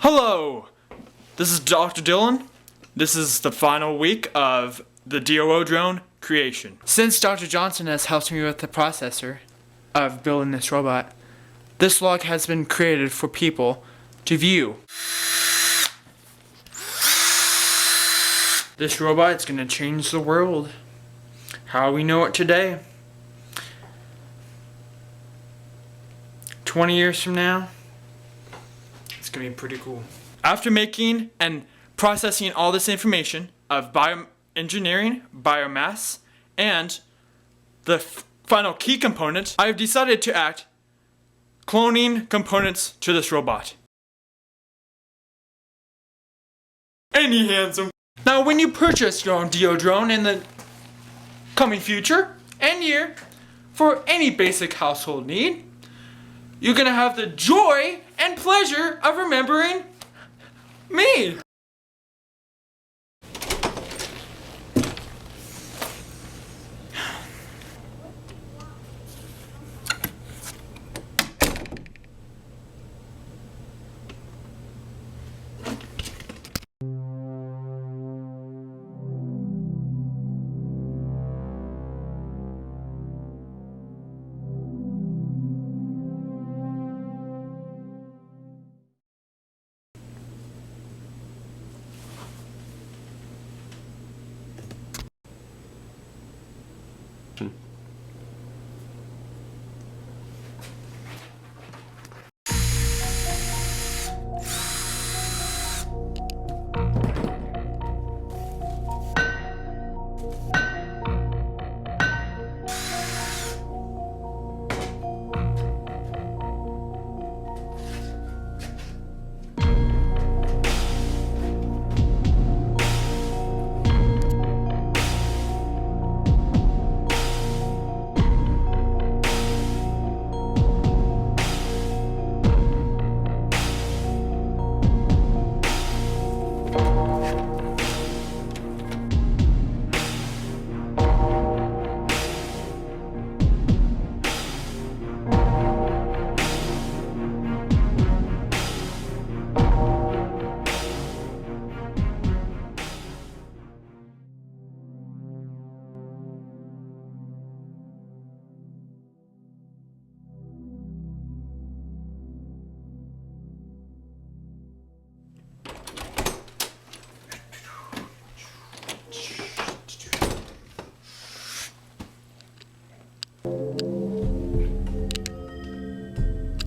Hello, this is Dr. Dylan. This is the final week of the DOO drone creation. Since Dr. Johnson has helped me with the processor of building this robot, this log has been created for people to view. This robot is going to change the world. How we know it today. 20 years from now, it's going to be pretty cool. After making and processing all this information of bioengineering, biomass, and the final key component, I have decided to add cloning components to this robot. Any handsome. Now when you purchase your own DO drone in the coming future and year for any basic household need, you're gonna have the joy and pleasure of remembering me.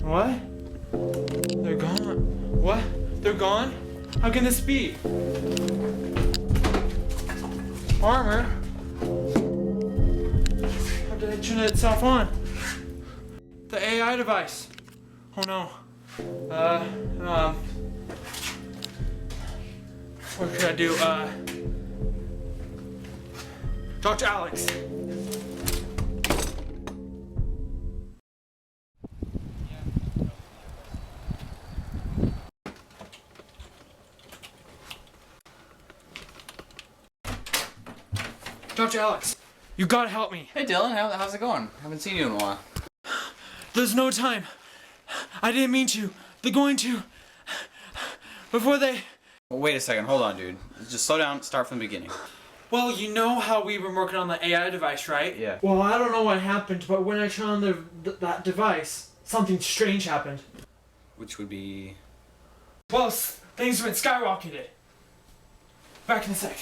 What? They're gone. What? They're gone? How can this be? Armor? How did it turn itself on? The AI device. Oh no. What could I do? Dr. Alex. Dr. Alex, you gotta help me. Hey Dylan, how's it going? Haven't seen you in a while. There's no time. I didn't mean to. They're going to. Before they... Well, wait a second, hold on dude. Just slow down, start from the beginning. Well, you know how we were working on the AI device, right? Yeah. Well, I don't know what happened, but when I turned on that device, something strange happened. Which would be... Well, things went skyrocketed. Back in a sec.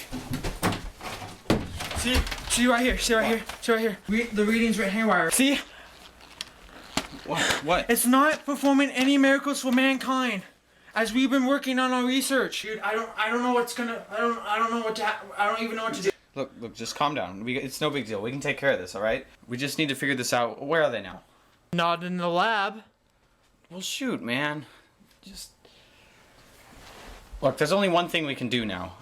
See right here, see right here, see right here. The readings went haywire. See? What? It's not performing any miracles for mankind, as we've been working on our research. Dude, I don't know what's gonna. I don't know what to. I don't even know what to do. Look, just calm down. It's no big deal. We can take care of this, all right? We just need to figure this out. Where are they now? Not in the lab. Well, shoot, man. Just look. There's only one thing we can do now.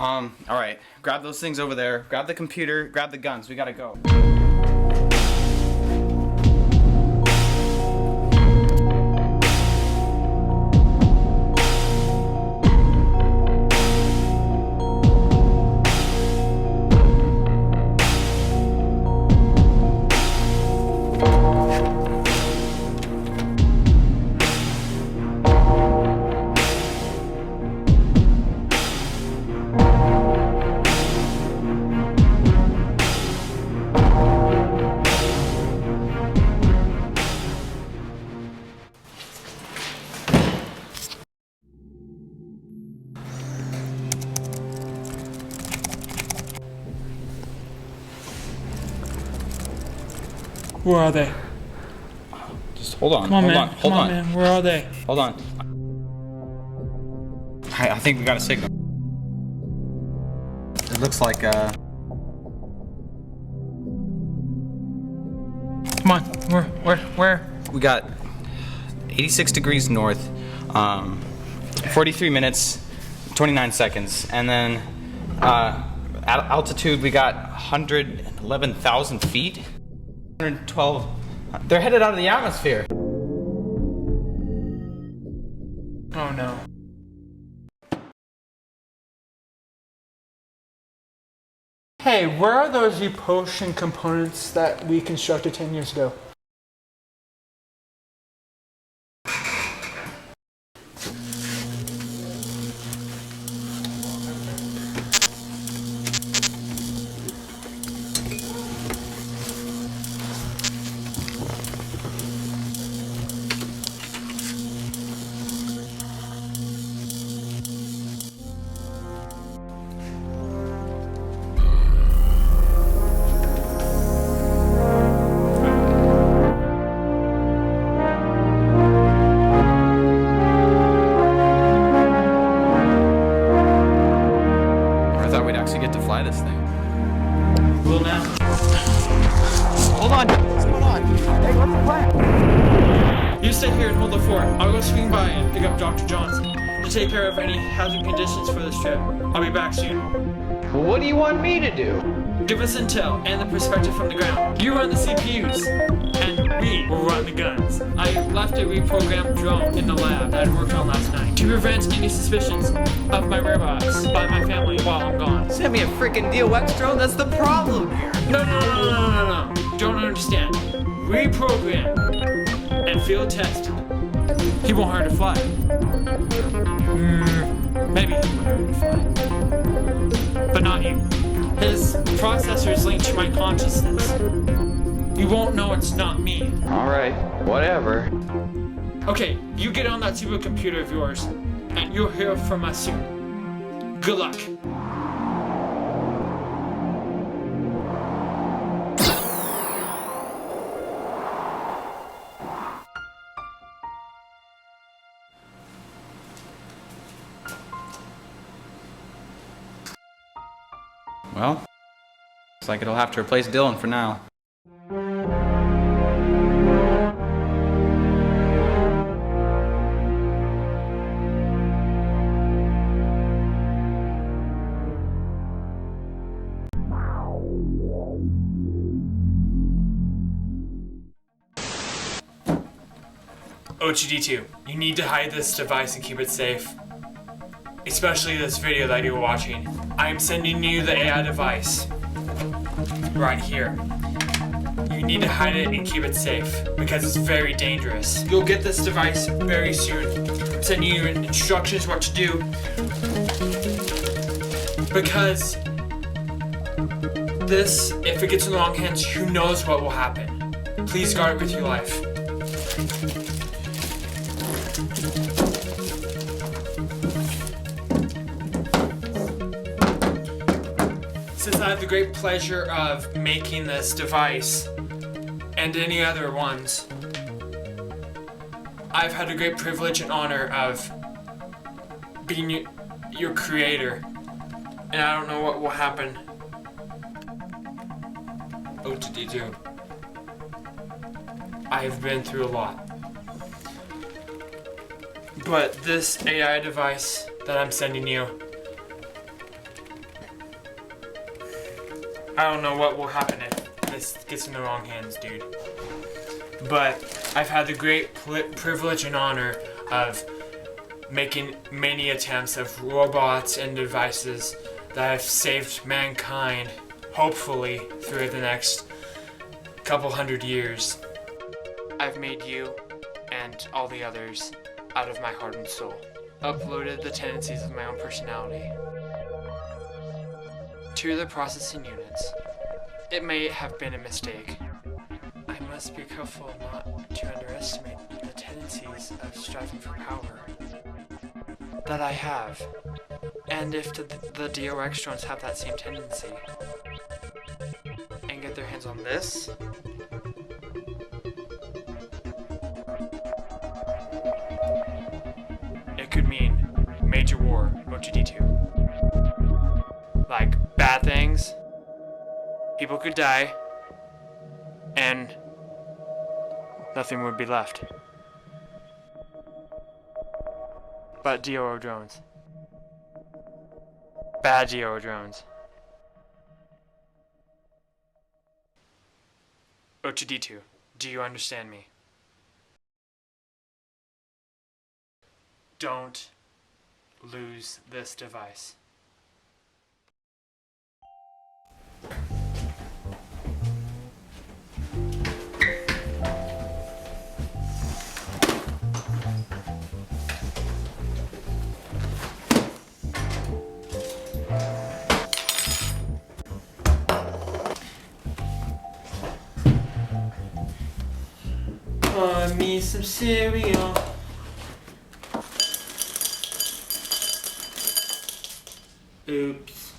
All right. Grab those things over there. Grab the computer. Grab the guns. We gotta go. Where are they? Just hold on. Come on, hold man. on. Come Hold on, on. man. Where are they? Hold on. I think we got a signal. It looks like Come on. Where? we got 86 degrees north, 43 minutes, 29 seconds, and then at altitude we got 111,000 feet. 112. They're headed out of the atmosphere. Oh no. Hey, where are those repulsion components that we constructed 10 years ago? I thought we'd actually get to fly this thing. Well, now. Hold on. What's going on? Hey, what's the plan? You stay here and hold the fort. I'll go swing by and pick up Dr. Johnson to take care of any hazard conditions for this trip. I'll be back soon. Well, what do you want me to do? Give us intel and the perspective from the ground. You run the CPUs, and we will run the guns. I left a reprogrammed drone in the lab that I worked on last night to prevent any suspicions of my whereabouts by my family while I'm gone. Send me a freaking DOX drone, that's the problem here. No. Don't understand. Reprogram and field test. He won't hurt to fly. Maybe he won't hurt to fly. But not you. His processor is linked to my consciousness. You won't know it's not me. Alright, whatever. Okay, you get on that supercomputer of yours, and you'll hear from us soon. Good luck. Well, looks like it'll have to replace Dylan for now. OGD2, you need to hide this device and keep it safe. Especially this video that you're watching. I am sending you the AI device. Right here. You need to hide it and keep it safe because it's very dangerous. You'll get this device very soon. I'm sending you instructions what to do. Because this, if it gets in the wrong hands, who knows what will happen. Please guard it with your life. Since I have the great pleasure of making this device and any other ones, I've had the great privilege and honor of being your creator, and I don't know what will happen. OTD2. I have been through a lot. But this AI device that I'm sending you, I don't know what will happen if this gets in the wrong hands, dude. But I've had the great privilege and honor of making many attempts of robots and devices that have saved mankind, hopefully, through the next couple hundred years. I've made you and all the others out of my heart and soul. Uploaded the tendencies of my own personality to the processing units. It may have been a mistake. I must be careful not to underestimate the tendencies of striving for power that I have. And if the DOX drones have that same tendency and get their hands on this, O2D2. Like bad things, people could die, and nothing would be left but DOO drones. Bad DOO drones. O2D2, do you understand me? Don't lose this device. Pour me some cereal. Oops.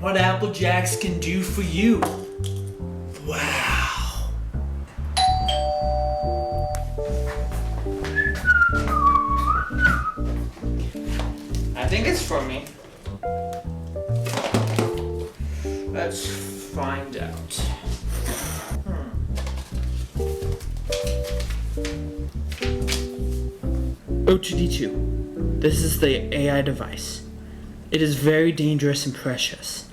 What Apple Jacks can do for you. Wow. I think it's for me. Let's find out. O2D2. This is the AI device. It is very dangerous and precious.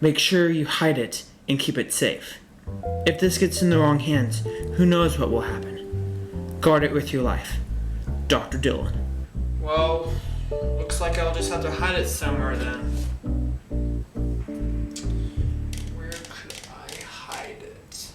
Make sure you hide it and keep it safe. If this gets in the wrong hands, who knows what will happen. Guard it with your life. Dr. Dylan. Well, looks like I'll just have to hide it somewhere then. Where could I hide it?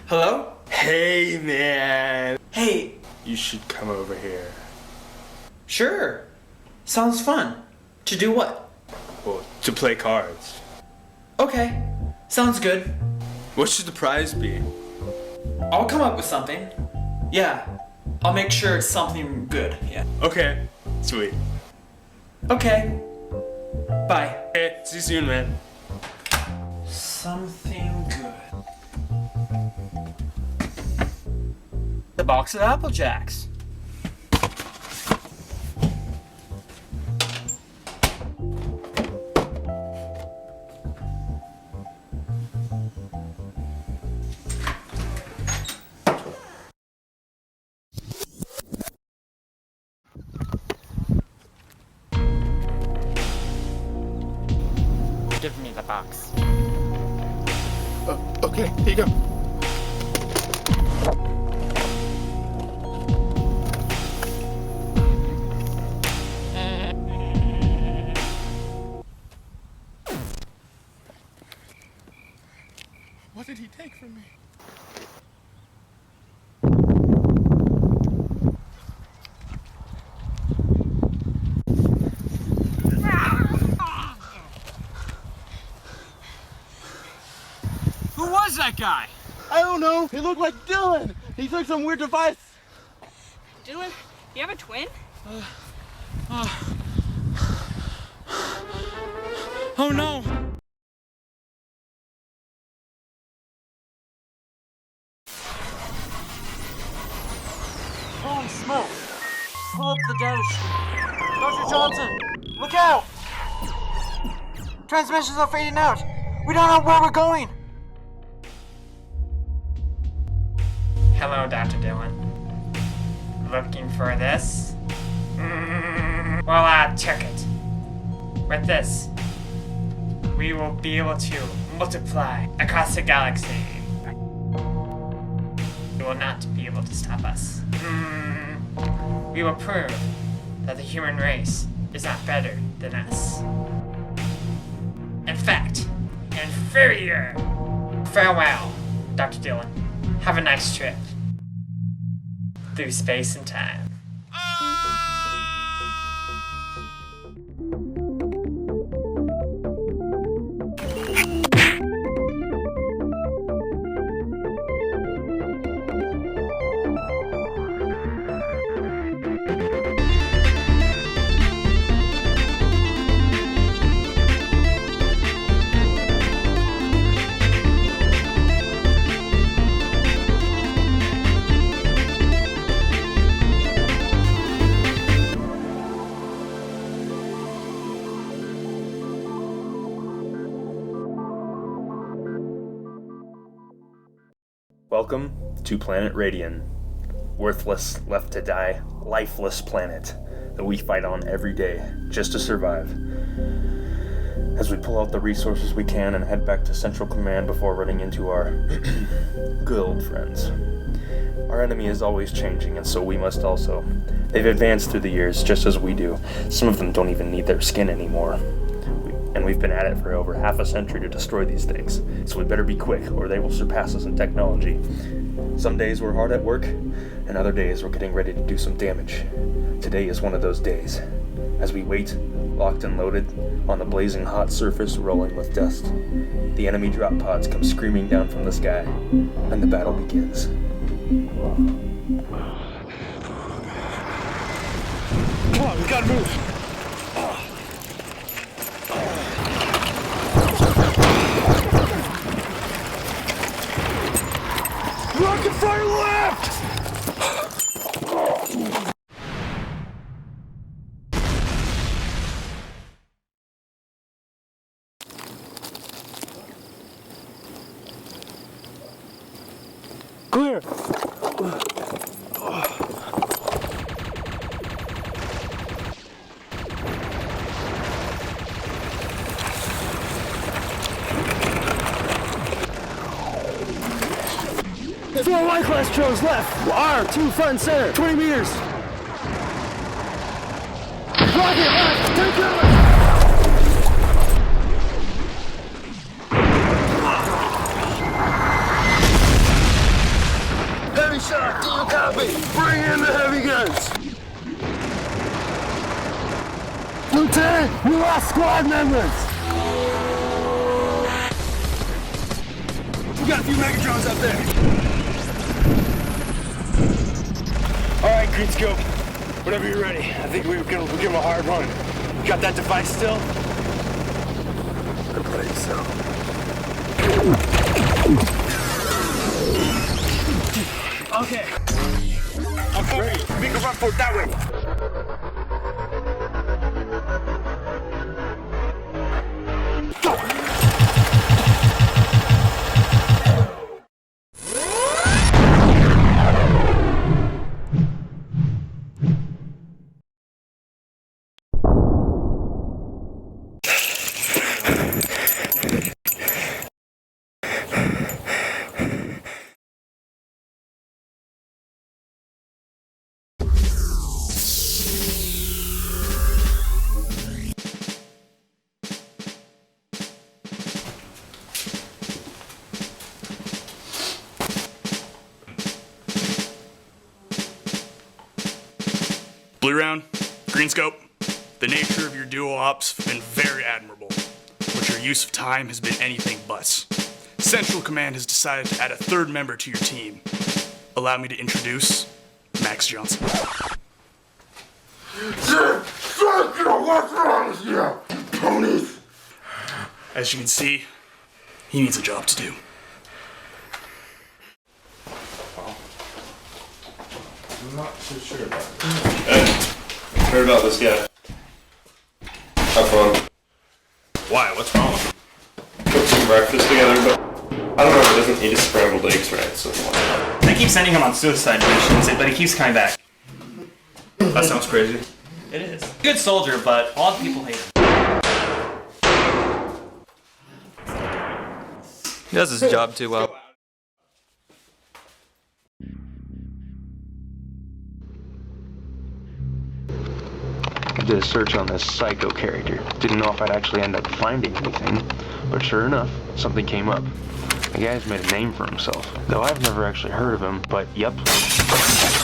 Hello? Hey, man. Hey, You should come over here. sure. Sounds fun. To do what? Well, to play cards. Okay, sounds good. What should the prize be? I'll come up with something. Yeah, I'll make sure it's something good. Yeah. Okay, sweet. Okay. Bye. Hey, see you soon, man. Something good. The box of Apple Jacks. Give me the box. Okay, here you go. What did he take from me? Who was that guy? I don't know. He looked like Dylan. He took some weird device. Dylan, you have a twin? Oh no! Holy smoke. Pull up the data sheet. Dr. Johnson, look out! Transmissions are fading out. We don't know where we're going. Hello, Dr. Dylan. Looking for this? Well, I took it. With this, we will be able to multiply across the galaxy. will not be able to stop us. We will prove that the human race is not better than us. In fact, inferior. Farewell, Dr. Dillon. Have a nice trip through space and time. Welcome to Planet Radian, worthless, left to die, lifeless planet that we fight on every day just to survive. As we pull out the resources we can and head back to Central Command before running into our good old friends. Our enemy is always changing, and so we must also. They've advanced through the years just as we do. Some of them don't even need their skin anymore. And we've been at it for over half a century to destroy these things. So we better be quick, or they will surpass us in technology. Some days we're hard at work, and other days we're getting ready to do some damage. Today is one of those days. As we wait, locked and loaded, on the blazing hot surface rolling with dust, the enemy drop pods come screaming down from the sky, and the battle begins. Come on, we gotta move. Rocket fire left! Clear! There's 4 Y-class drones left. R2 front and center. 20 meters. Rocket left. Take cover. Heavy shot. Do you copy? Bring in the heavy guns. Lieutenant, we lost squad members. We got a few Megatrons up there. All right, green scope. Whenever you're ready. I think we'll give him a hard run. You got that device still? I believe so. Okay. I'm ready. Make a run for it that way. Blue round, green scope. The nature of your dual ops have been very admirable, but your use of time has been anything but. Central Command has decided to add a third member to your team. Allow me to introduce Max Johnson. What's wrong with you, ponies? As you can see, he needs a job to do. I'm not too sure about it. Hey, heard about this guy. Have fun. Why? What's wrong with him? Cook some breakfast together, but I don't know if he doesn't eat his scrambled eggs right, so I keep sending him on suicide missions, but he keeps coming back. That sounds crazy. It is. Good soldier, but a lot of people hate him. He does his job too well. did a search on this Psycho character. Didn't know if I'd actually end up finding anything, but sure enough, something came up. The guy's made a name for himself, though I've never actually heard of him, but yep,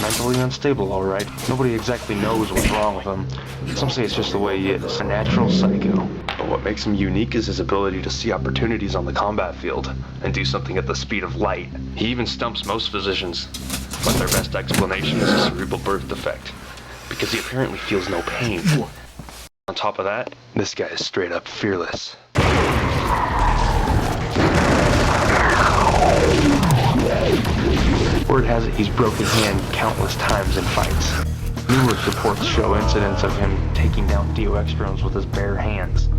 mentally unstable, alright. Nobody exactly knows what's wrong with him. Some say it's just the way he is, a natural psycho. But what makes him unique is his ability to see opportunities on the combat field and do something at the speed of light. He even stumps most physicians, but their best explanation is a cerebral birth defect, because he apparently feels no pain. On top of that, this guy is straight up fearless. Word has it he's broken his hand countless times in fights. Numerous reports show incidents of him taking down DOX drones with his bare hands,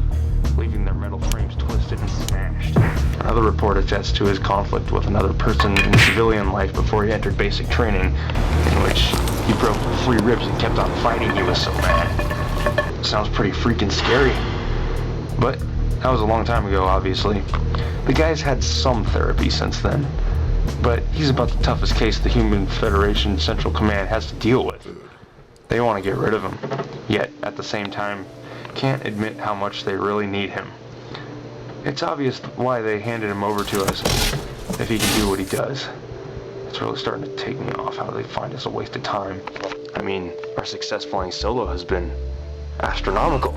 leaving their metal frames twisted and smashed. Another report attests to his conflict with another person in civilian life before he entered basic training, in which he broke 3 ribs and kept on fighting. He was so mad. Sounds pretty freaking scary. But that was a long time ago, obviously. The guy's had some therapy since then, but he's about the toughest case the Human Federation Central Command has to deal with. They want to get rid of him, yet at the same time can't admit how much they really need him. It's obvious why they handed him over to us, if he can do what he does. It's really starting to take me off how they find us a waste of time. I mean, our success flying solo has been astronomical.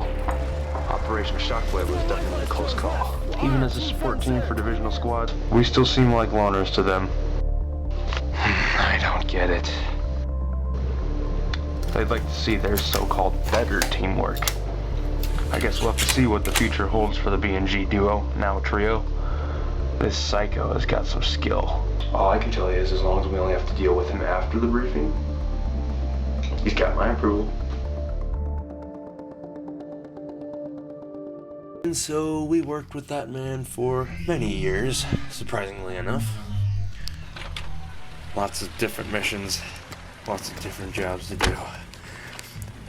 Operation Shockwave was definitely a close call. Even as a support team for divisional squads, we still seem like loners to them. I don't get it. They'd like to see their so-called better teamwork. I guess we'll have to see what the future holds for the B&G duo, now trio. This psycho has got some skill. All I can tell you is as long as we only have to deal with him after the briefing, he's got my approval. And so we worked with that man for many years, surprisingly enough. Lots of different missions, lots of different jobs to do.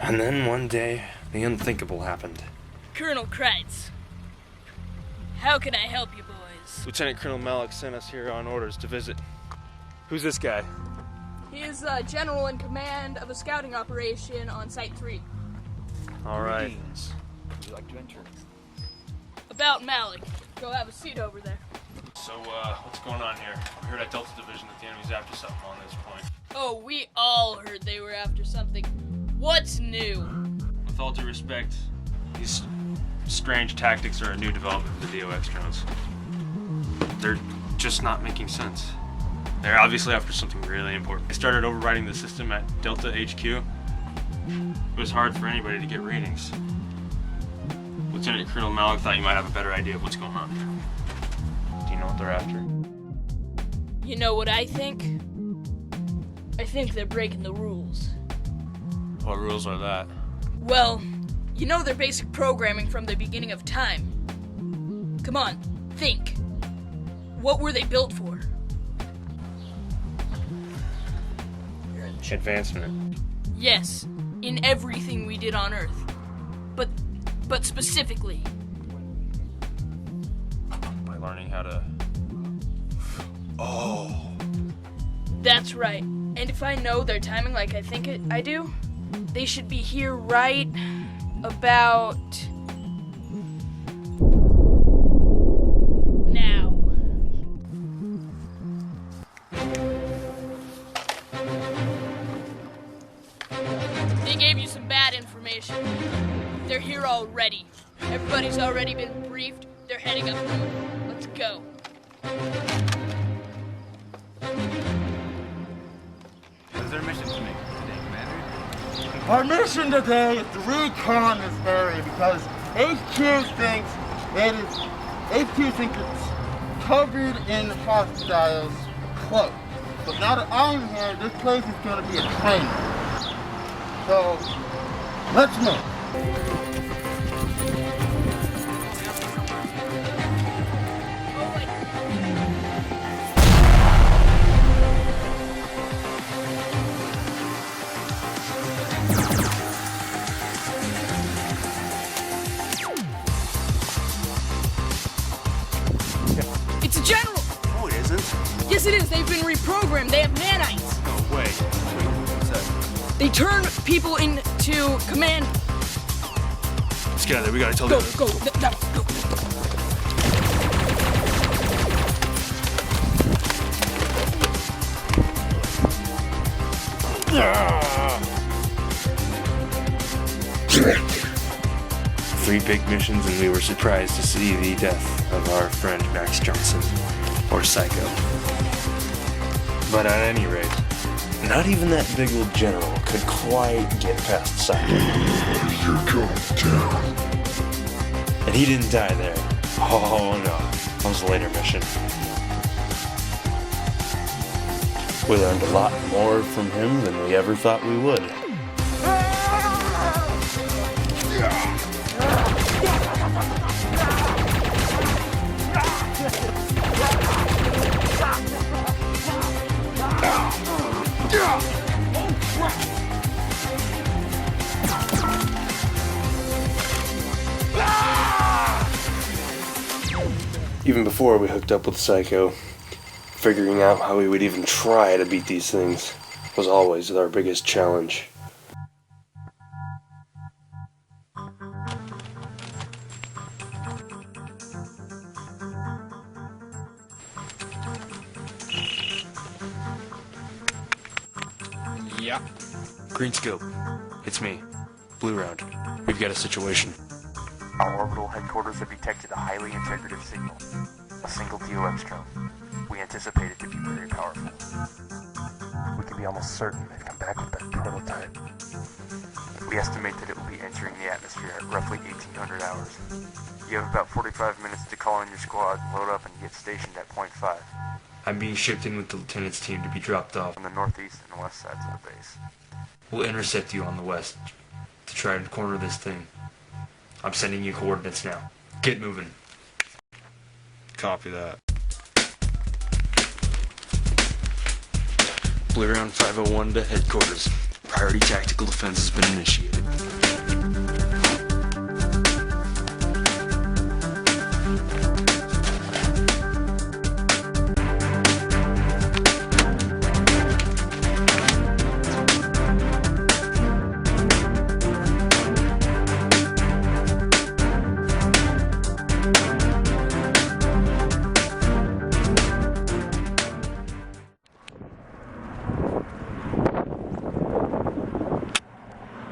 And then one day, the unthinkable happened. Colonel Kreitz, how can I help you boys? Lieutenant Colonel Malik sent us here on orders to visit. Who's this guy? He is general in command of a scouting operation on Site 3. All right. Would you like to enter? About Malik. Go have a seat over there. So, what's going on here? We heard at Delta Division that the enemy's after something on this point. Oh, we all heard they were after something. What's new? With all due respect, these strange tactics are a new development for the DOX drones. They're just not making sense. They're obviously after something really important. They started overriding the system at Delta HQ. It was hard for anybody to get readings. Lieutenant Colonel Malik thought you might have a better idea of what's going on. Do you know what they're after? You know what I think? I think they're breaking the rules. What rules are that? Well, you know their basic programming from the beginning of time. Come on, think. What were they built for? Advancement. Yes, in everything we did on Earth. But specifically. By learning how to... Oh. That's right. And if I know their timing like I think I do, they should be here right about... now. They gave you some bad information. They're here already. Everybody's already been briefed. They're heading up north. Let's go. What's their mission to make today, Commander? Our mission today is to recon this area because HQ thinks it's covered in hostiles close. But now that I'm here, this place is going to be a training. So, let's move. It's a general! No, it isn't. Yes, it is. They've been reprogrammed. They have nanites. No way. Wait, what's that? They turn people into command together. We gotta tell Go, the go, now, go. Three big missions, and we were surprised to see the death of our friend Max Johnson, or Psycho. But at any rate, not even that big old general could quite get past Psycho. You're going down. And he didn't die there. Oh no, that was a later mission. We learned a lot more from him than we ever thought we would. Even before we hooked up with Psycho, figuring out how we would even try to beat these things was always our biggest challenge. Yeah. Greenscope. It's me. Blue Round. We've got a situation. Our orbital headquarters have detected a highly integrative signal. A single DOX drone. We anticipate it to be very powerful. We can be almost certain they've come back with that prototype. We estimate that it will be entering the atmosphere at roughly 1800 hours. You have about 45 minutes to call in your squad, load up, and get stationed at Point 5. I'm being shipped in with the lieutenant's team to be dropped off On the northeast and west sides of the base. We'll intercept you on the west to try and corner this thing. I'm sending you coordinates now. Get moving. Copy that. Blue Round 501 to headquarters. Priority tactical defense has been initiated.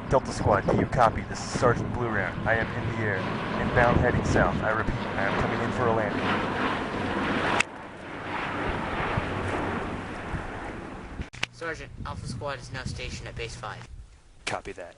Delta Squad, do you copy? This is Sergeant Blue Round. I am in the air. Inbound heading south. I repeat, I am coming in for a landing. Sergeant, Alpha Squad is now stationed at Base 5. Copy that.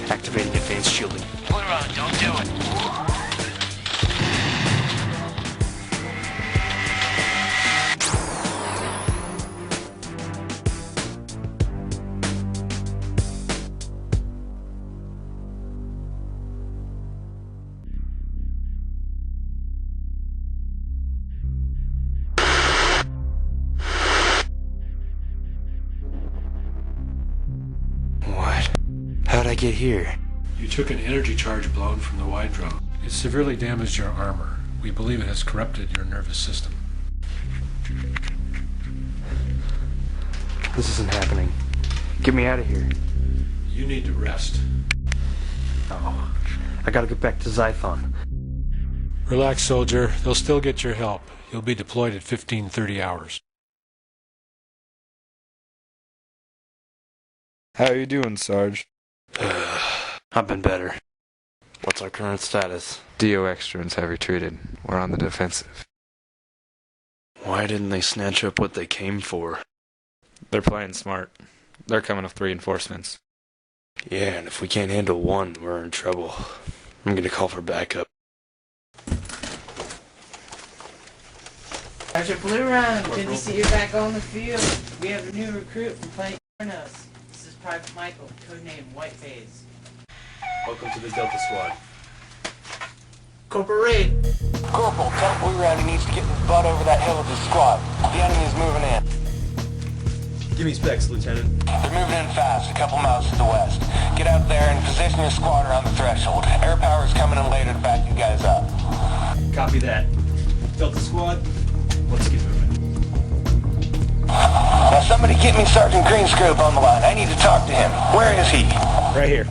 Activating advanced shielding. Blue Round, don't do it. What? How'd I get here? You took an energy charge blown from the wide drone. It severely damaged your armor. We believe it has corrupted your nervous system. This isn't happening. Get me out of here. You need to rest. Oh, I gotta get back to Zython. Relax, soldier. They'll still get your help. You'll be deployed at 15:30 hours. How you doing, Sarge? I've been better. What's our current status? DO extrons have retreated. We're on the defensive. Why didn't they snatch up what they came for? They're playing smart. They're coming with reinforcements. Yeah, and if we can't handle one, we're in trouble. I'm gonna call for backup. Sergeant Blue Round, good to see you back on the field. We have a new recruit from Planet Kronos. This is Private Michael, codenamed Whiteface. Welcome to the Delta Squad. Corporal Reed. Corporal, tell Blue Round he needs to get his butt over that hill with his squad. The enemy's moving in. Give me specs, Lieutenant. They're moving in fast, a couple miles to the west. Get out there and position your squad around the threshold. Air power's coming in later to back you guys up. Copy that. Delta Squad, let's get moving. Now somebody get me Sergeant Greenscope on the line. I need to talk to him. Where is he? Right here.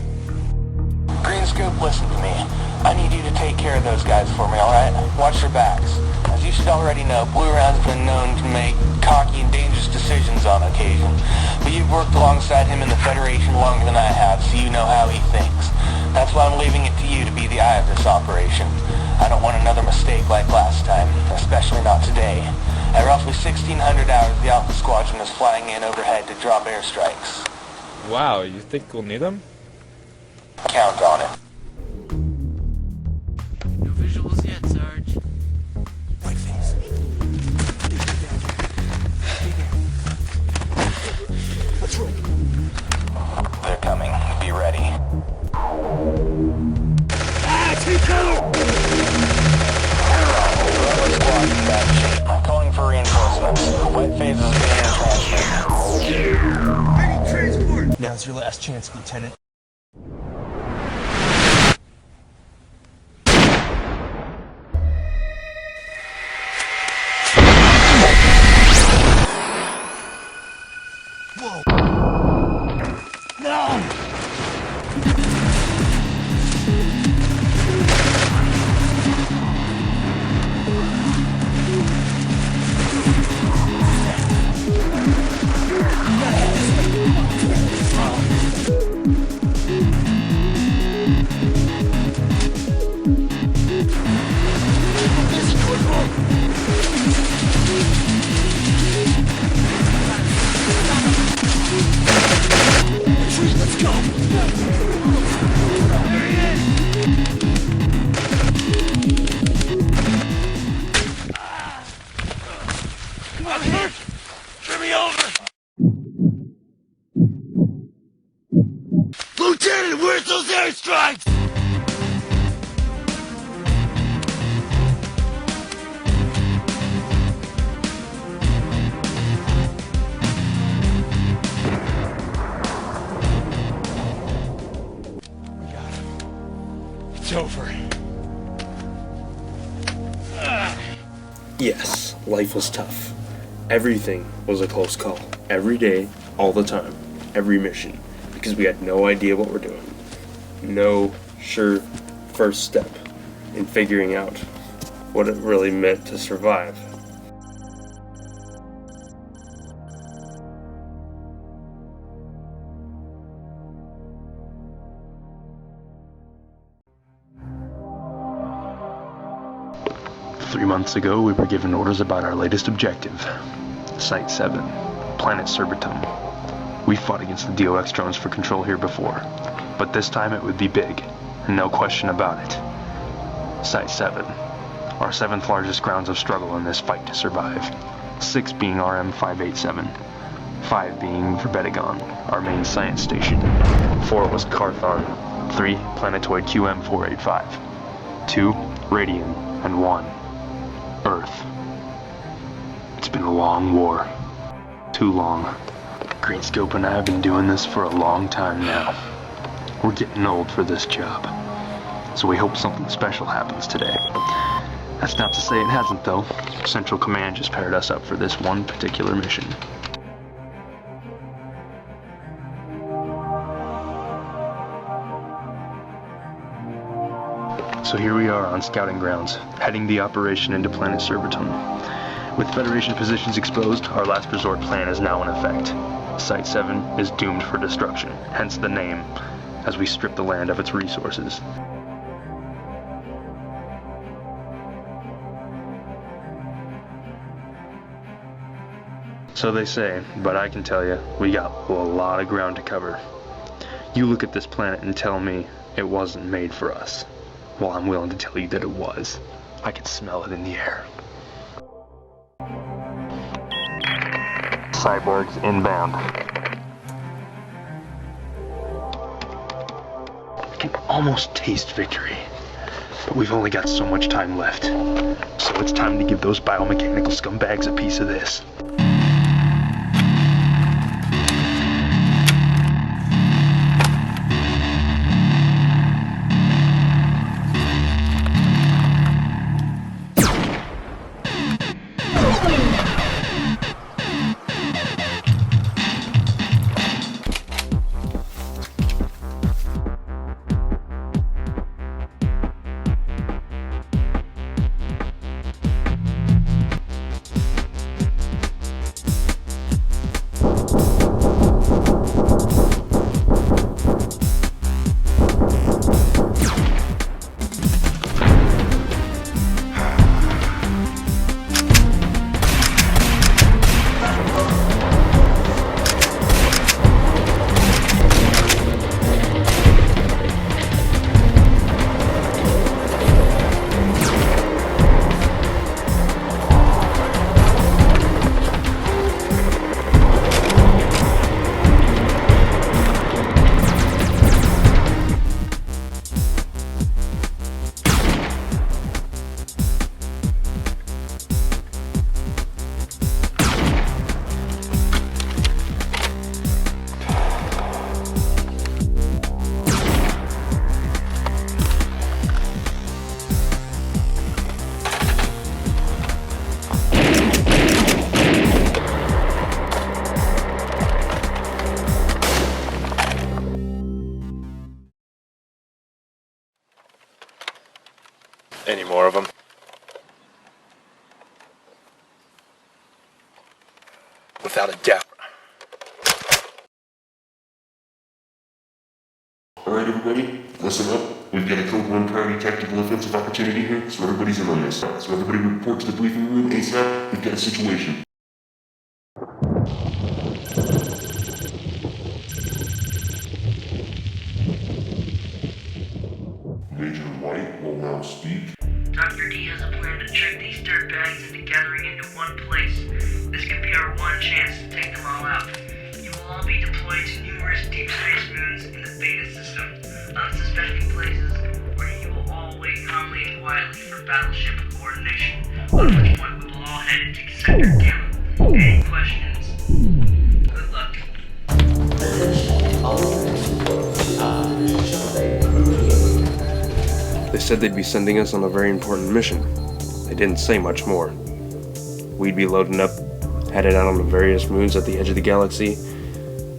Greenscope, listen to me. I need you to take care of those guys for me, alright? Watch your backs. As you should already know, Blue Round's been known to make cocky and dangerous decisions on occasion. But you've worked alongside him in the Federation longer than I have, so you know how he thinks. That's why I'm leaving it to you to be the eye of this operation. I don't want another mistake like last time, especially not today. At roughly 1600 hours, the Alpha Squadron is flying in overhead to drop airstrikes. Wow, you think we'll need them? Count on it. No visuals yet, Sarge. They're coming. Be ready. Squad in bad shape. I'm calling for reinforcements. White phase is being transferred. Now's your last chance, Lieutenant. Lieutenant, where's those airstrikes? It's over. Yes, life was tough. Everything was a close call. Every day, all the time, every mission. Because we had no idea what we're doing. No sure first step in figuring out what it really meant to survive. Three months ago, we were given orders about our latest objective, Site 7, Planet Surbiton. We fought against the DOX drones for control here before, but this time it would be big, and no question about it. Site 7, our 7th largest grounds of struggle in this fight to survive, 6 being RM-587, 5 being Verbetagon, our main science station, 4 was Carthon, 3 planetoid QM-485, 2 Radian, and 1 Earth. It's been a long war. Too long. Greenscope and I have been doing this for a long time now. We're getting old for this job. So we hope something special happens today. That's not to say it hasn't, though. Central Command just paired us up for this one particular mission. So here we are on scouting grounds, heading the operation into Planet Surbiton. With Federation positions exposed, our last resort plan is now in effect. Site 7 is doomed for destruction, hence the name, as we strip the land of its resources. So they say, but I can tell you, we got a lot of ground to cover. You look at this planet and tell me it wasn't made for us. Well, I'm willing to tell you that it was. I can smell it in the air. Cyborgs inbound. I can almost taste victory, but we've only got so much time left. So it's time to give those biomechanical scumbags a piece of this. Any more of them? Without a doubt. Alright everybody, listen up. We've got a Code 1 priority tactical offensive opportunity here, so everybody's in on this. So everybody report to the briefing room ASAP. We've got a situation. Major White will now speak. Dr. D has a plan to trick these dirtbags into gathering into one place. This can be our one chance to take them all out. You will all be deployed to numerous deep space moons in the Beta system, unsuspecting places where you will all wait calmly and quietly for battleship coordination, at which point we will all head into Sector Gamma. Any questions? Good luck. They said they'd be sending us on a very important mission. They didn't say much more. We'd be loading up, headed out on the various moons at the edge of the galaxy,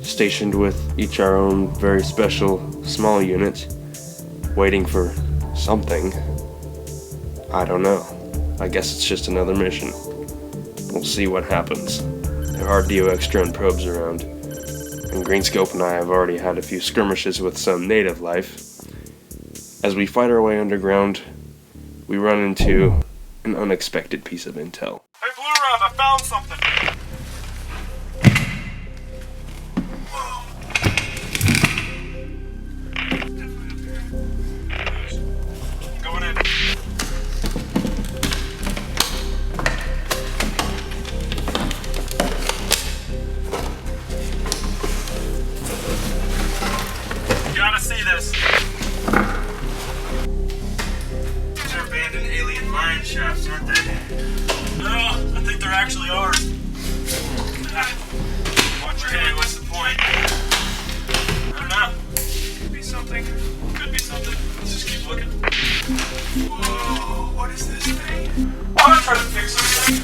stationed with each our own very special small unit, waiting for something. I don't know. I guess it's just another mission. We'll see what happens. There are DOX drone probes around, and Greenscope and I have already had a few skirmishes with some native life. As we fight our way underground, we run into an unexpected piece of intel. Hey, Blue Round, I found something! Going in. You gotta see this. These are abandoned alien mine shafts, aren't they? No, I think there actually are. Watch your head, what's the point? I don't know. Could be something. Could be something. Let's just keep looking. Whoa, what is this thing? I'm gonna try to fix this thing.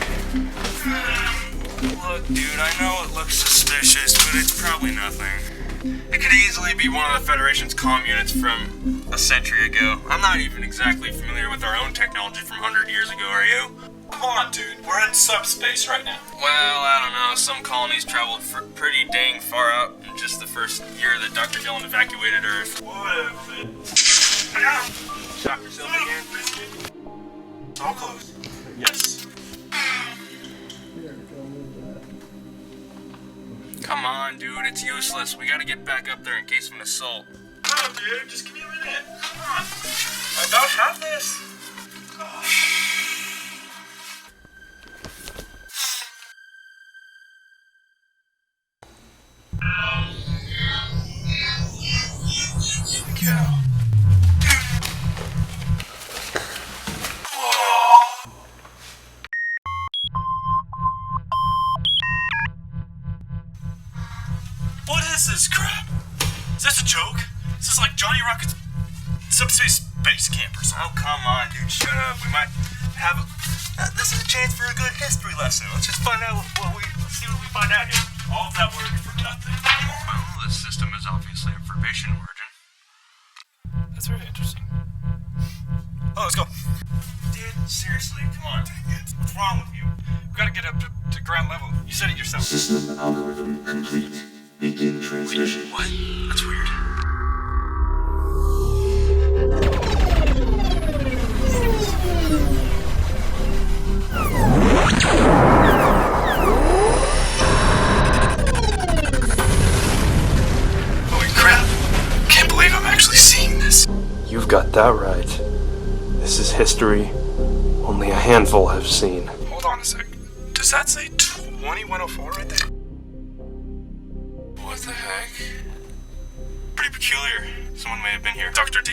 Look, dude, I know it looks suspicious, but it's probably nothing. It could easily be one of the Federation's comm units from a century ago. I'm not even exactly familiar with our own technology from 100 years ago, are you? Come on, dude. We're in subspace right now. Well, I don't know. Some colonies traveled pretty dang far out in just the first year that Dr. Dillon evacuated Earth. Whatever. Shock yourself again? All closed. Yes. Come on, dude. It's useless. We gotta get back up there in case of an assault. Come on, dude. Just give me a minute. Come on. I don't have this. Cow. What is this crap? Is this a joke? Is this like Johnny Rocket's subspace base camp or something? Oh, come on, dude. Shut up. We might have a... this is a chance for a good history lesson. Let's just find out let's see what we find out here. All of that work for nothing. Well, this system is obviously of Verbation origin. That's very interesting. Oh, let's go. Dude, seriously, come on. What's wrong with you? We gotta get up to ground level. You said it yourself. System algorithm complete. Begin transmission. What? That's weird. Holy crap. Can't believe I'm actually seeing this. You've got that right. This is history only a handful have seen. Hold on a sec. Does that say 2104 right there? What the heck? Pretty peculiar. Someone may have been here. Dr. D?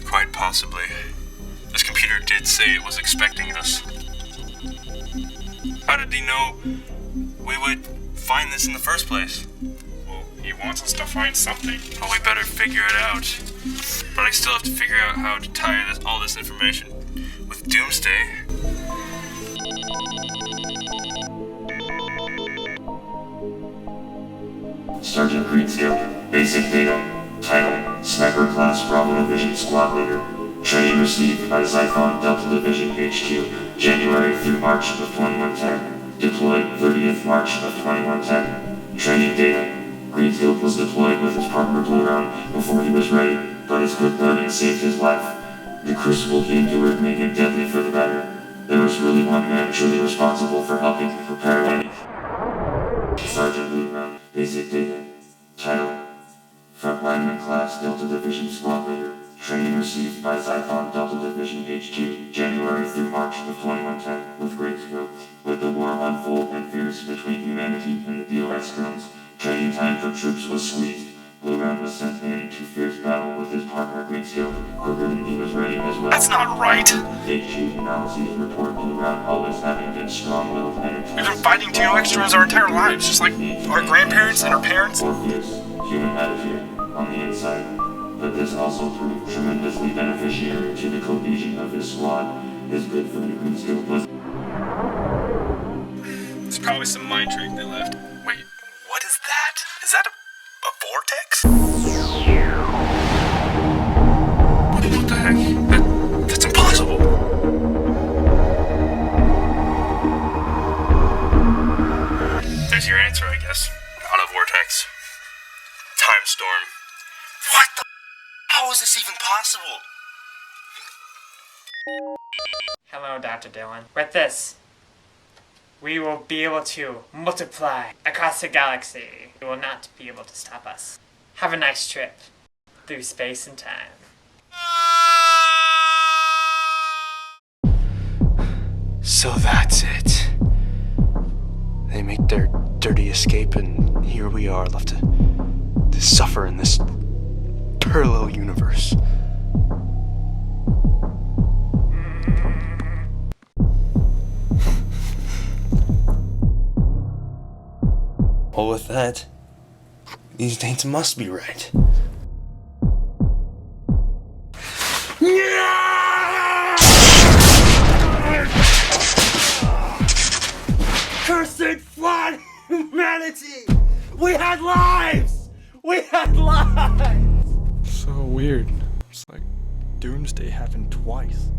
Quite possibly. This computer did say it was expecting us. How did he know we would find this in the first place? Well, he wants us to find something. Well, we better figure it out. But I still have to figure out how to tie all this information with Doomsday. Sergeant Greenscale, basic data. Title, Sniper Class Bravo Division Squad Leader. Training received by Zyphon Delta Division HQ, January through March of 2110. Deployed 30th March of 2110. Training data. Greenfield was deployed with his partner Blue Round before he was ready, but his quick learning saved his life. The Crucible came to Earth, making it deadly for the better. There was really one man truly responsible for helping prepare anything. Sergeant Blue Round, basic data. Title, Frontlineman Class Delta Division Squad Leader. Training received by Zyphon Delta Division HQ, January through March of 2110, with great scope. With the war unfold and fierce between humanity and the DOS drones, training time for troops was squeezed. Blue Round was sent into fierce battle with his partner Greenscale, quicker than he was ready as well. That's not right! HQ analyses report Blue Round always having been strong-willed and We've been fighting DO extras our entire lives, just like our grandparents and our parents. Orpheus, human attitude, on the inside. But this also proved tremendously beneficiary to the cohesion of his squad. His good friend Greenscale was... It's probably some mind trick they left. Wait, what is that? Is that a vortex? What the heck? That's impossible. There's your answer, I guess. Not a vortex. Time storm. What the? How is this even possible? Hello, Dr. Dillon. With this, we will be able to multiply across the galaxy. You will not be able to stop us. Have a nice trip through space and time. So that's it. They make their dirty escape, and here we are, left to suffer in this parallel universe. Well, with that, these dates must be right. Cursed flawed humanity! We had lives! We had lives! So weird. It's like Doomsday happened twice.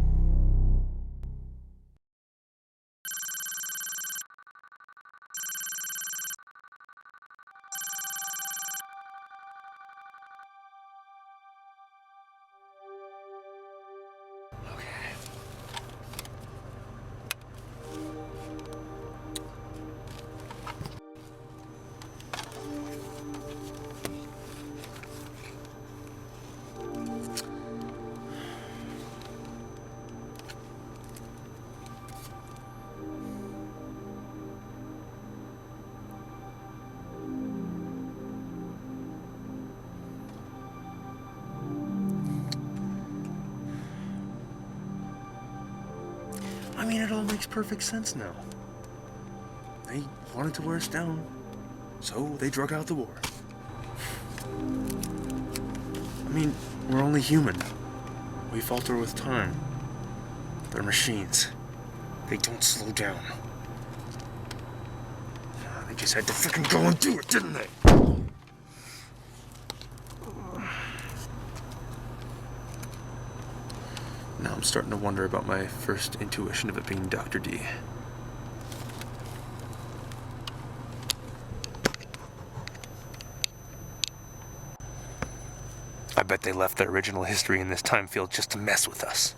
I mean, it all makes perfect sense now. They wanted to wear us down, so they drug out the war. I mean, we're only human. We falter with time. They're machines. They don't slow down. They just had to freaking go and do it, didn't they? Now I'm starting to wonder about my first intuition of it being Dr. D. I bet they left their original history in this time field just to mess with us.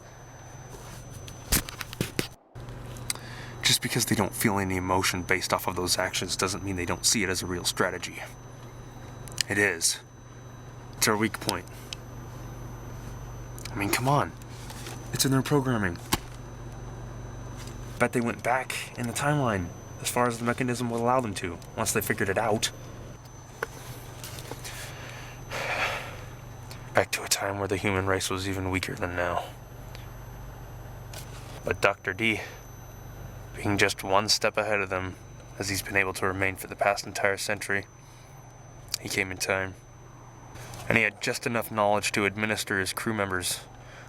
Just because they don't feel any emotion based off of those actions doesn't mean they don't see it as a real strategy. It is. It's our weak point. I mean, come on. It's in their programming. Bet they went back in the timeline as far as the mechanism would allow them to, once they figured it out. Back to a time where the human race was even weaker than now. But Dr. D, being just one step ahead of them, as he's been able to remain for the past entire century, he came in time. And he had just enough knowledge to administer his crew members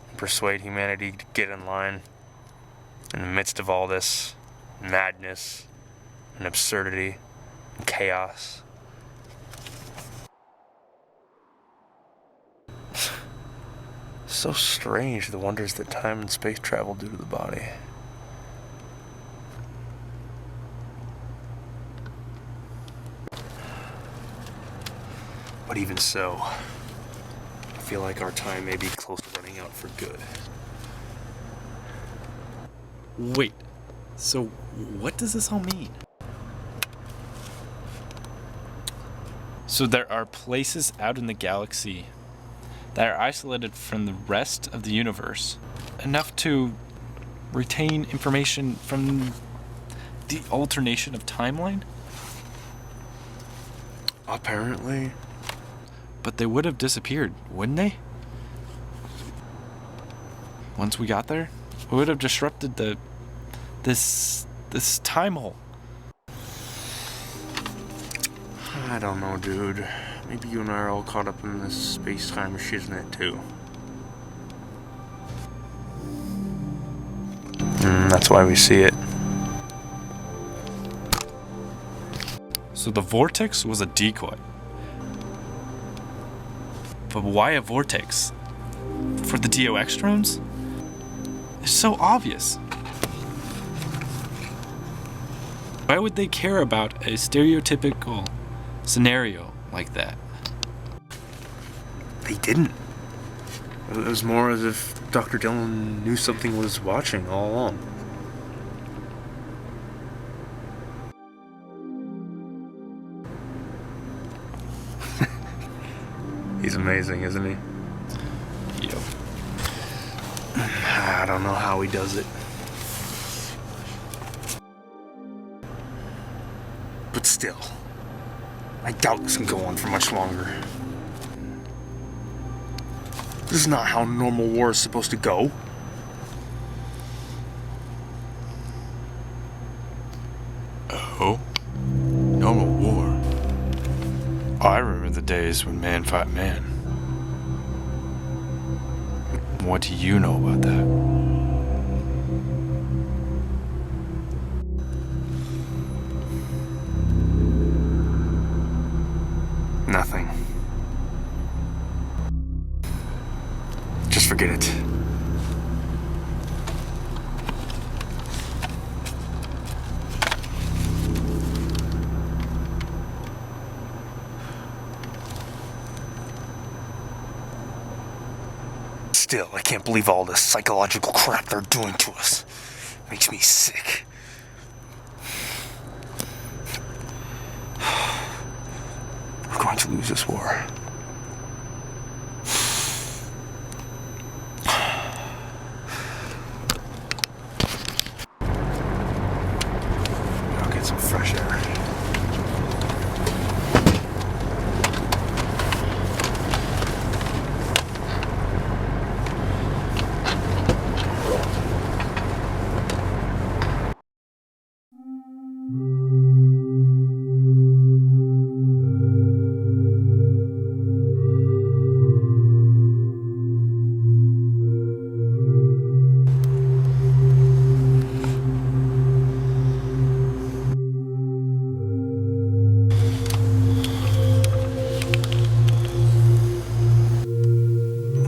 and persuade humanity to get in line. In the midst of all this madness and absurdity and chaos. So strange, the wonders that time and space travel do to the body. But even so, I feel like our time may be close to running out for good. Wait, so what does this all mean? So there are places out in the galaxy that are isolated from the rest of the universe, enough to retain information from the alternation of timeline? Apparently. But they would have disappeared, wouldn't they? Once we got there, it would have disrupted this time hole. I don't know, dude. Maybe you and I are all caught up in this space-time shiznit too. That's why we see it. So the vortex was a decoy. But why a vortex? For the DOX drones? It's so obvious. Why would they care about a stereotypical scenario like that? They didn't. It was more as if Dr. Dillon knew something was watching all along. He's amazing, isn't he? Yep. I don't know how he does it. But still, I doubt this can go on for much longer. This is not how normal war is supposed to go. Oh? Normal war? I remember the days when man fought man. What do you know about that? nothing. Just forget it. Still, I can't believe all this psychological crap they're doing to us. Makes me sick. We're going to lose this war. I'll get some fresh air.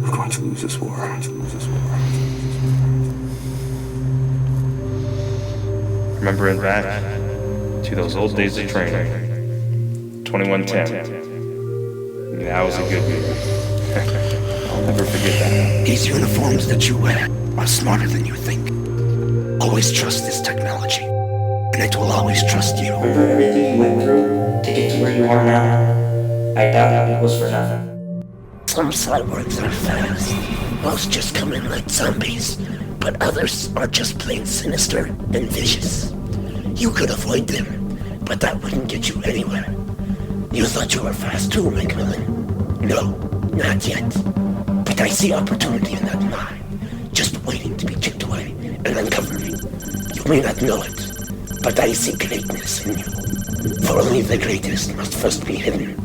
We're going to lose this war. We're going to lose this war. Remembering back to those old days of training. 2110. That was a good movie. I'll never forget that. These uniforms that you wear are smarter than you think. Always trust this technology, and it will always trust you. Remember everything you went through to get to where you are now? I doubt it was for nothing. Some cyborgs are fast. Most just come in like zombies, but others are just plain sinister and vicious. You could avoid them, but that wouldn't get you anywhere. You thought you were fast too, Macmillan. No, not yet. But I see opportunity in that mind, just waiting to be kicked away and uncovered. You may not know it, but I see greatness in you. For only the greatest must first be hidden.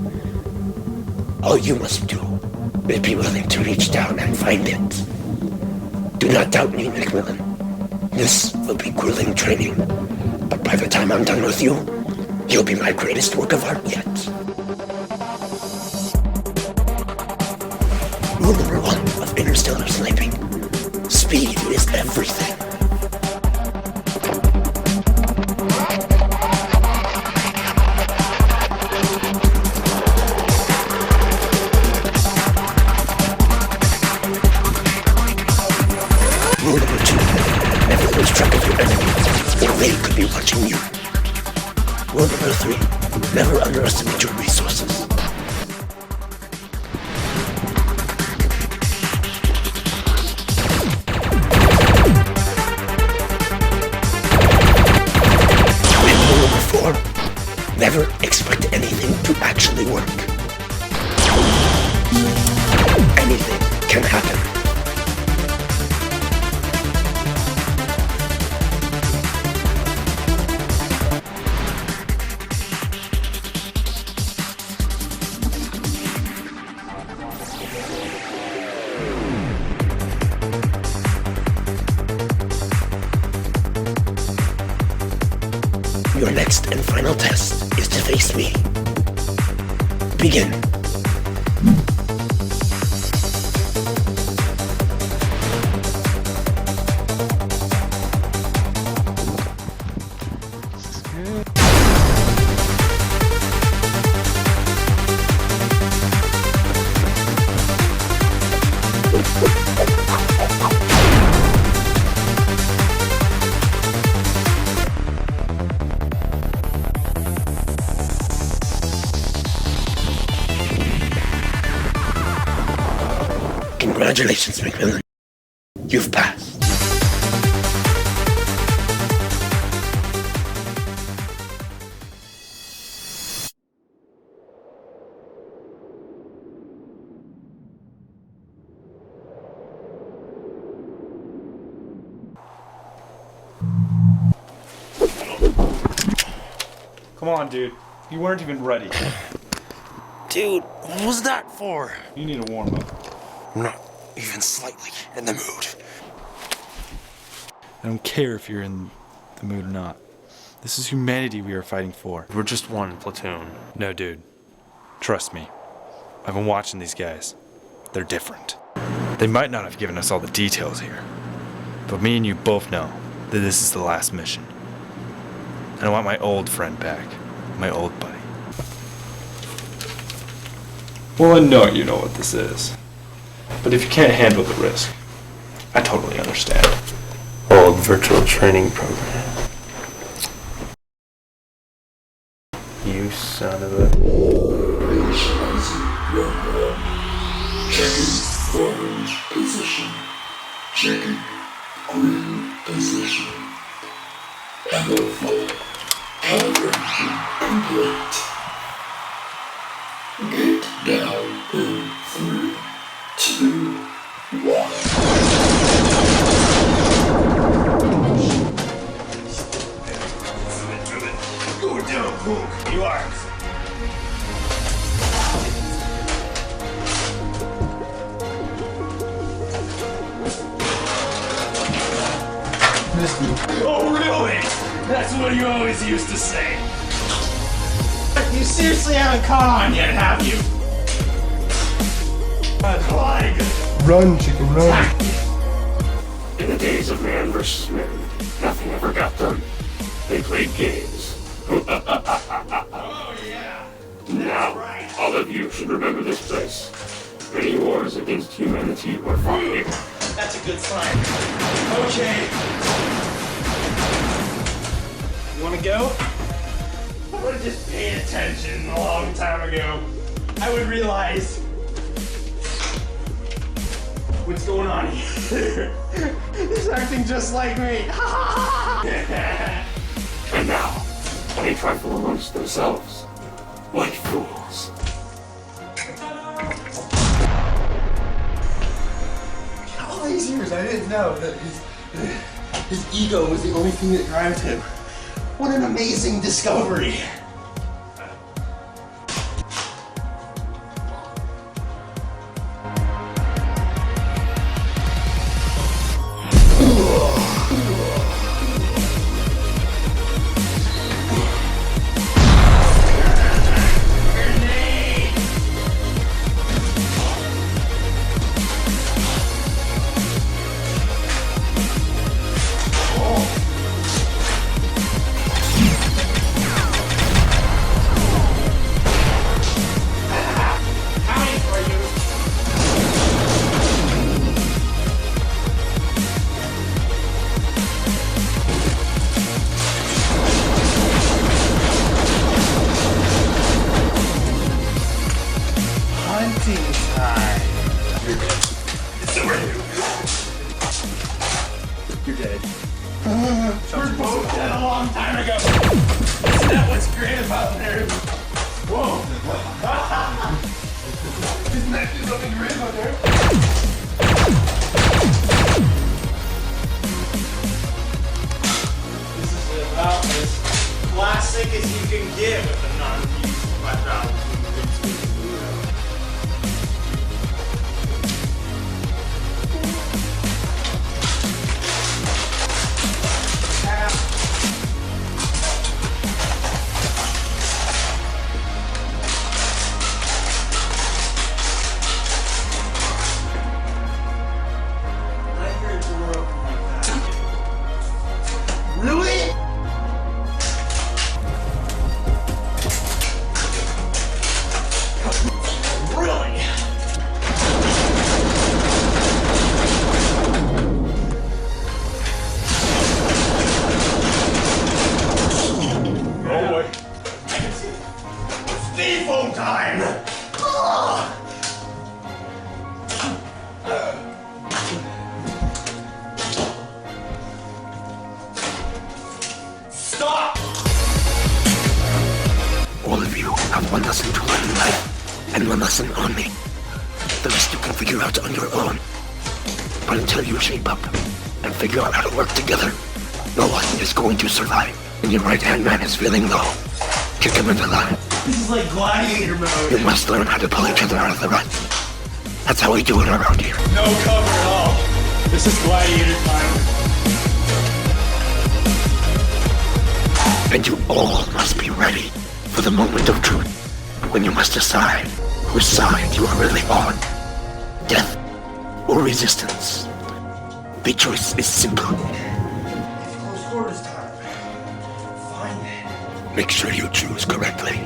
All you must do is be willing to reach down and find it. Do not doubt me, Macmillan. This will be grueling training, but by the time I'm done with you, you'll be my greatest work of art yet. Rule number 1 of interstellar sniping. Speed is everything. Rule number 2. Never lose track of your enemies, or they could be watching you. Rule number 3. Never underestimate your resources. And rule number 4. Never expect anything to actually work. Anything can happen. Your next and final test is to face me. Begin. Congratulations, Macmillan. You've passed. Come on, dude. You weren't even ready. Dude, what was that for? You need a warm-up. I'm not even slightly in the mood. I don't care if you're in the mood or not. This is humanity we are fighting for. We're just one platoon. No, dude. Trust me, I've been watching these guys. They're different. They might not have given us all the details here, but me and you both know that this is the last mission. And I want my old friend back, my old buddy. Well, I know you know what this is. But if you can't handle the risk, I totally understand. Old virtual training program. You son of a... Checking orange position. Checking green position. Alpha. Calibration complete. Gate down in 3, 2, 1. Go down, Book. You are. Oh, really? That's what you always used to say. You seriously haven't caught on yet, have you? Clyde! Run, chicken, run. In the days of man versus man, nothing ever got done. They played games. Oh, yeah. Now, all of you should remember this place. Many wars against humanity were fought here. That's a good sign. Okay. You wanna go? If I would've just paid attention a long time ago, I would realize what's going on here. He's acting just like me. And now, they trifle amongst themselves, like fools. All these years, I didn't know that his ego was the only thing that drives him. What an amazing discovery! You're dead. We're both dead a long time ago. Isn't that what's great about there? Whoa. Isn't that something great about there? This is about as classic as you can get with a non-fused 5000 Blu-ray. Really? Really? Oh boy. Speed phone time! Ah! Stop! All of you have one lesson to learn in life, and one lesson on me. The rest you can figure out on your own. But until you shape up and figure out how to work together, no one is going to survive. And your right-hand man is feeling low. Kick him in the line. This is like gladiator mode. You must learn how to pull each other out of the rut. That's how we do it around here. No cover at all. This is gladiator time. And you all must be ready for the moment of truth when you must decide whose side you are really on. Death or resistance. The choice is simple. Close quarters time. Find it. Make sure you choose correctly.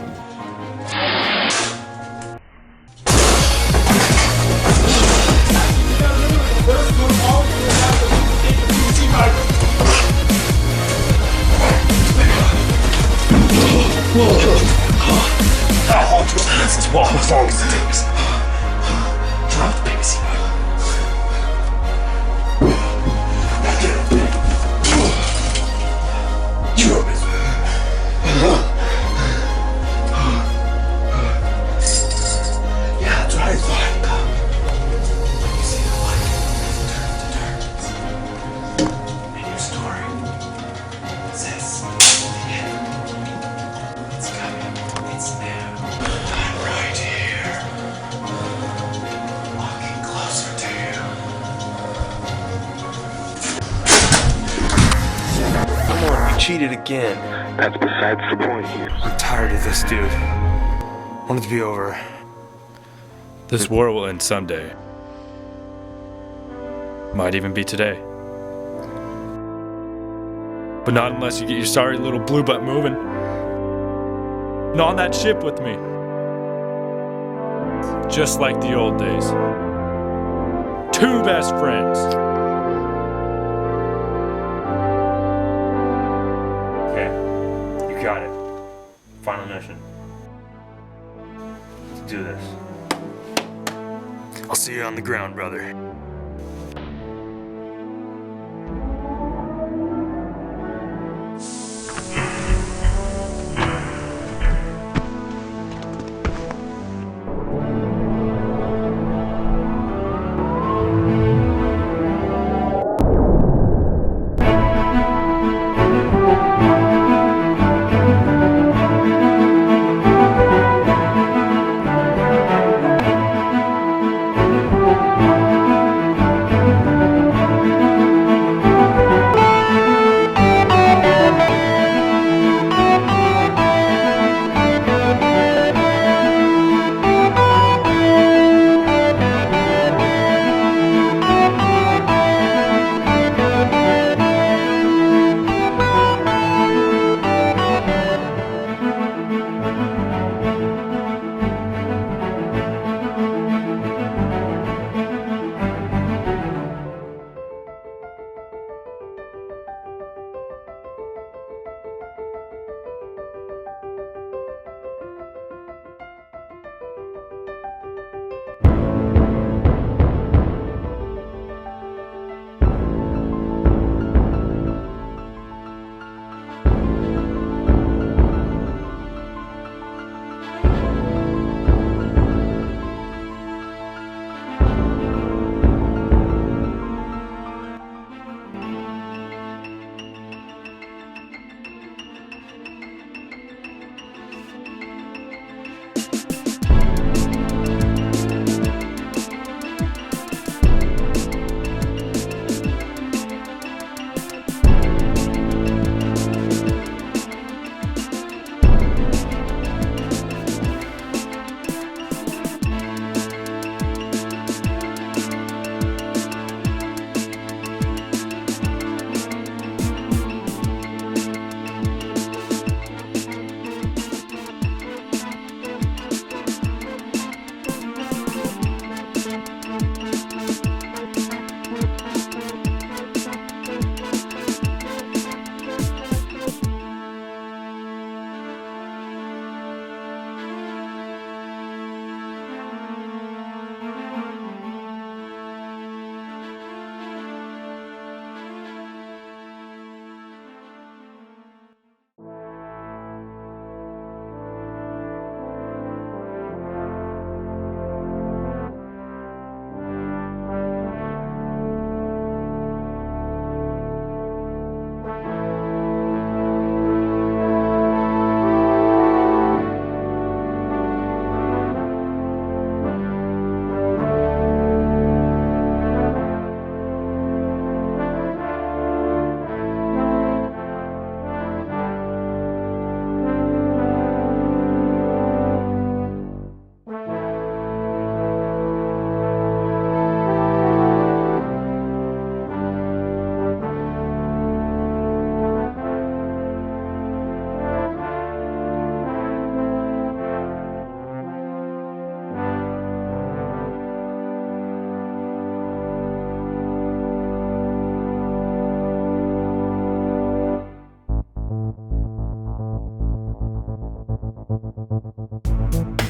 I'll hold you against this wall as long as it takes. Turn off the BBC. You open it. Yeah, that's what I thought. You see the light turn to darkness. In your story, it says the end. It's coming. It's now. I'm right here. Walking closer to you. Come on, you cheated again. That's besides the point here. I'm tired of this, dude. I want it to be over. This war will end someday. Might even be today. But not unless you get your sorry little blue butt moving. And on that ship with me. Just like the old days. Two best friends. Okay, you got it. Final mission. Let's do this. I'll see you on the ground, brother.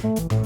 Bye.